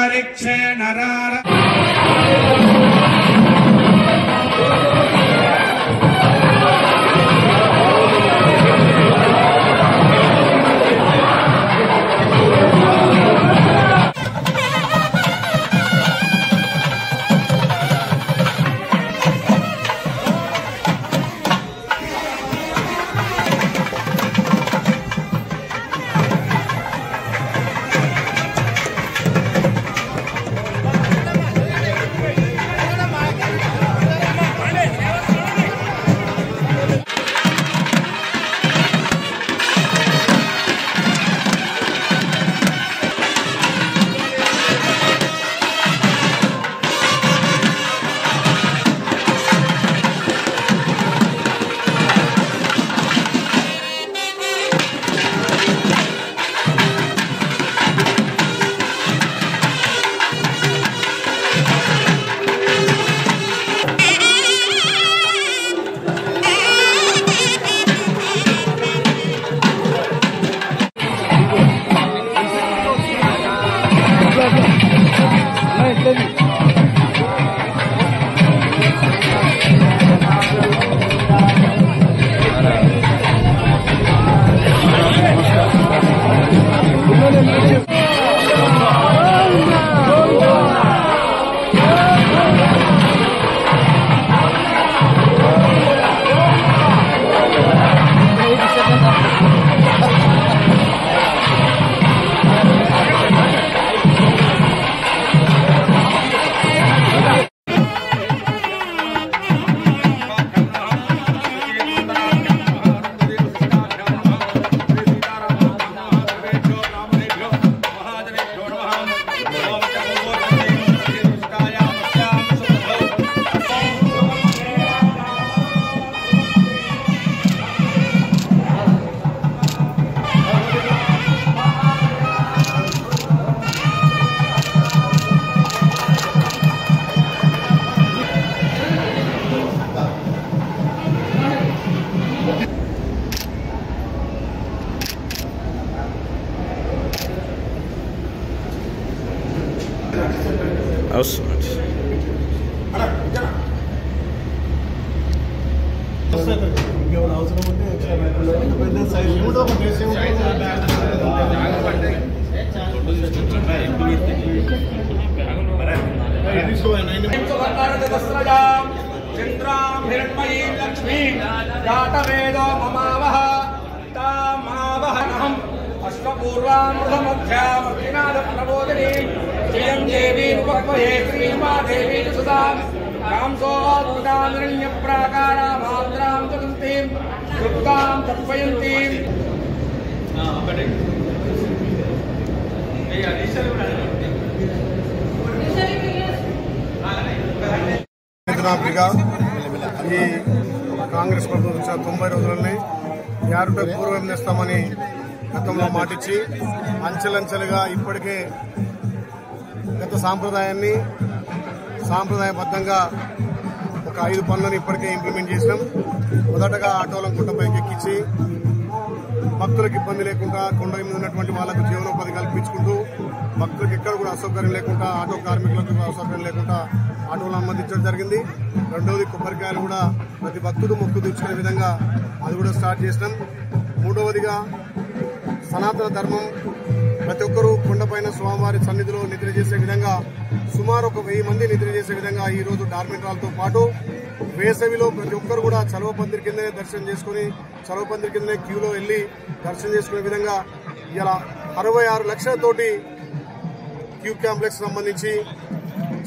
अंतरिक्षे नरार కాంగ్రెస్ ప్రభుత్వం 90 రోజులని యారుటకు పూర్వం చేస్తామని గతంలో మాటిచ్చి అంచెలంచెలుగా ఇప్పటికే గత సాంప్రదాయబద్ధంగా ఒక 5 పనులను ఇప్పటికే ఇంప్లిమెంట్ చేసినాం. మొదటగా ఆటోలను గుట్టపైకి ఎక్కించి భక్తులకు ఇబ్బంది లేకుండా కొండ మీద ఉన్నటువంటి వాళ్లకు జీవనోపాధి కల్పించుకుంటూ భక్తులకు ఎక్కడ కూడా అసౌకర్యం లేకుండా ఆటో కార్మికులకు అసౌకర్యం లేకుండా ఆటోలు అనుమతించడం జరిగింది. రెండవది కొబ్బరికాయలు కూడా ప్రతి భక్తుడు మొక్కు తీర్చుకునే విధంగా అది కూడా స్టార్ట్ చేసినాం. మూడవదిగా సనాతన ధర్మం ప్రతి ఒక్కరూ కొండపైన స్వామివారి సన్నిధిలో నిద్ర చేసే విధంగా సుమారు 1000 మంది నిద్ర చేసే విధంగా ఈ రోజు డార్మెంటరాలతో పాటు వేసవిలో ప్రతి ఒక్కరు కూడా చలవ పందిరి కిందనే దర్శనం చేసుకుని చలవ పందిరి కిందనే క్యూలో వెళ్లి దర్శనం చేసుకునే విధంగా ఇలా 66 లక్షలతోటి క్యూ కాంప్లెక్స్ సంబంధించి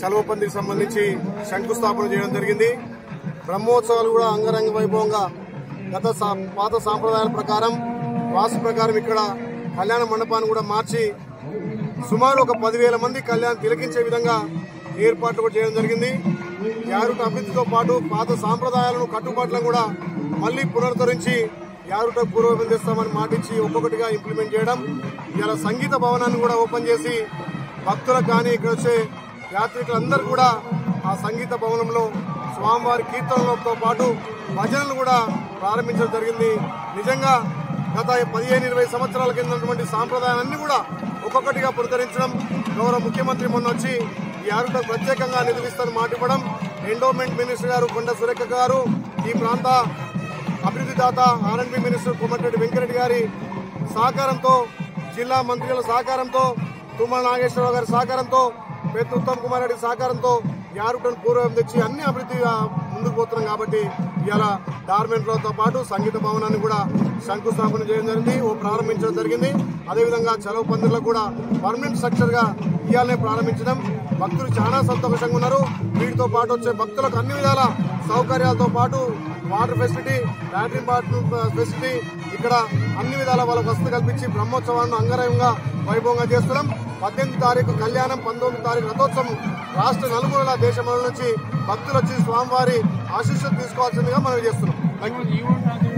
చలవ పందిరికి సంబంధించి శంకుస్థాపన చేయడం జరిగింది. బ్రహ్మోత్సవాలు కూడా అంగరంగ వైభవంగా పాత సాంప్రదాయాల ప్రకారం వాస్తు ప్రకారం ఇక్కడ కళ్యాణ మండపాన్ని కూడా మార్చి సుమారు 10,000 మంది కళ్యాణం తిలకించే విధంగా ఏర్పాట్లు కూడా చేయడం జరిగింది. యారుట అభివృద్ధితో పాటు పాత సాంప్రదాయాలను కట్టుబాట్లను కూడా మళ్లీ పునరుద్ధరించి యారుట పూర్వపం చేస్తామని మాటించి ఒక్కొక్కటిగా ఇంప్లిమెంట్ చేయడం. ఇలా సంగీత భవనాన్ని కూడా ఓపెన్ చేసి భక్తులకు కానీ ఇక్కడ వచ్చే యాత్రికులందరూ కూడా ఆ సంగీత భవనంలో స్వామివారి కీర్తనలతో పాటు భజనలు కూడా ప్రారంభించడం జరిగింది. నిజంగా గత 15-20 సంవత్సరాల కింద సాంప్రదాయాలన్నీ కూడా ఒక్కొక్కటిగా పురస్కరించడం, గౌరవ ముఖ్యమంత్రి మొన్న వచ్చి ఈ యారుటకు ప్రత్యేకంగా నిధులిస్తారని మాట ఇవ్వడం, ఎండోమెంట్ మినిస్టర్ గారు కొండ సురేఖ గారు, ఈ ప్రాంత అభివృద్ధి దాత ఆర్ఎండ్బి మినిస్టర్ కోమటిరెడ్డి వెంకరెడ్డి గారి సహకారంతో, జిల్లా మంత్రుల సహకారంతో, తుమ్మల నాగేశ్వరరావు గారి సహకారంతో, పెద్ద ఉత్తమ్ కుమార్ రెడ్డి సహకారంతో యారుటను పూర్వం తెచ్చి అన్ని అభివృద్ధిగా ముందుకు పోతున్నాం. కాబట్టి ఇవాళ గార్మెంట్ రోడ్తో పాటు సంగీత భవనాన్ని కూడా శంకుస్థాపన చేయడం జరిగింది, ప్రారంభించడం జరిగింది. అదేవిధంగా చలవ పందిర్లకు కూడా పర్మనెంట్ స్ట్రక్చర్ గా ఇవాళనే ప్రారంభించడం. భక్తులు చాలా సంతోషంగా ఉన్నారు. వీటితో పాటు వచ్చే భక్తులకు అన్ని విధాల సౌకర్యాలతో పాటు water facility, latrine bathroom facility, ఇక్కడ అన్ని విధాల వాళ్ళకు వసతి కల్పించి బ్రహ్మోత్సవాలను అంగరంగ వైభవంగా చేస్తున్నాం. 18 తారీఖు కళ్యాణం, 19 తారీఖు రథోత్సవం రాష్ట్ర నలుమూలల దేశముల నుంచి భక్తులు వచ్చి స్వామివారి ఆశీస్సులు తీసుకోవాల్సిందిగా మనం చేస్తున్నాం.